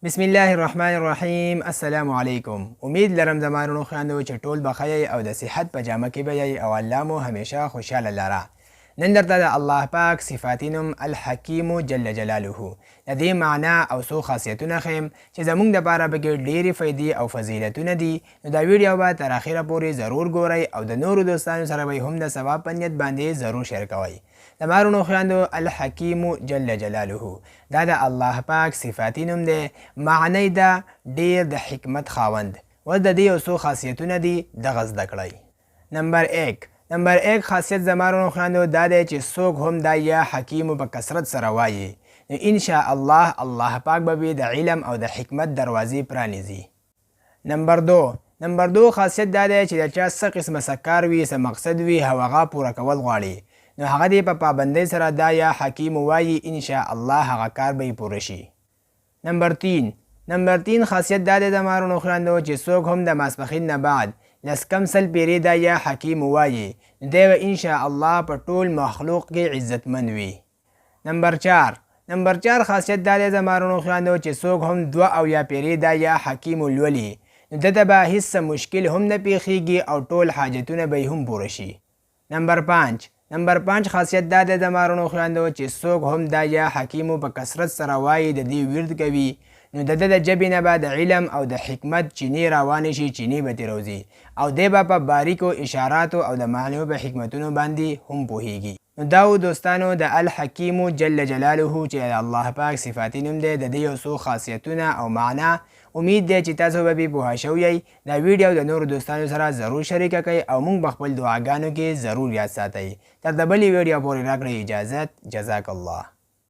بسم الله الرحمن الرحیم. السلام علیکم. امید لرم زمانونو خویندو چې ټول بخیر او د صحت په جامه کې به یې او الله مو همیشه خوشاله لره. نن درته د الله پاک صفاتي نوم الحکیم جل جلاله د دې معنا او څو خاصیتونه ښیم چې زموږ دپاره پکې ډېرې فایدې او فضیلتونه دي. نو دا ویډیو به تر اخره پورې ضرور ګورئ او د نورو دوستانو سره به هم د ثواب په نیت باندې ضرور شیر کوئ. د مارونو خویندو الحکیم جل جلاله دا د الله پاک صفاتي نوم دی. معنی ده ډیر د حکمت خاوند. و د دې یو څو خاصیتونه دي دغه زده کړئ. نمبر 1 خاصیت زمارونو خویندو دا دی چې څوک هم دا یا حکیم په کثرت سره وایي نو ان شاء الله پاک به د علم او د حکمت دروازې پرانیزي. نمبر 2 خاصیت دا دی چې د چا څه قسمه څه کار وي څه مقصد وي هغه پوره کول غواړي نو هغه دې په پابندۍ سره دا یا حکیم وایي ان شاء الله هغه کار به یې پوره شي. نمبر 3 خاصیت دا دی د مارونو خویندو چې څوک هم د ماسپښین نه بعد لس کم سل پیرې دا یا حکیم وایي نو دی به ان شاء الله په ټول مخلوق کې عزتمند وي. نمبر 4 خاصیت دا دی د مارونو خویندو چې څوک هم 2 او یا پیرې دا یا حکیم لولي نو دته به هیڅ مشکل هم نه پیښیږي او ټول حاجتونه به هم پوره شي. نمبر 5 خاصیت دا دی د مارونو خویندو چې څوک هم دا یا حکیمو په کثرت سره وایي د دې ورد کوي نو د ده د ژبې نه به د علم او د حکمت چینې روانې شي چینې به ترې روځي او دی به په باریکو اشاراتو او د معنیو په حکمتونو باندې هم پوهیږي. نو دا و دوستانو د الحکیم جل جلاله چې د الله پاک صفاتي نوم دی د دې یو څو خاصیتونه او معنا. امید دی چې تاسو به پوه شوئ. دا ویډیو د نورو دوستانو سره ضرور شریکه کړئ او موږ به خپل دعاګانو کې ضرور یاد ساتئ. تر د بلې ویډیو پورې راکړئ اجازت. جزاک الله.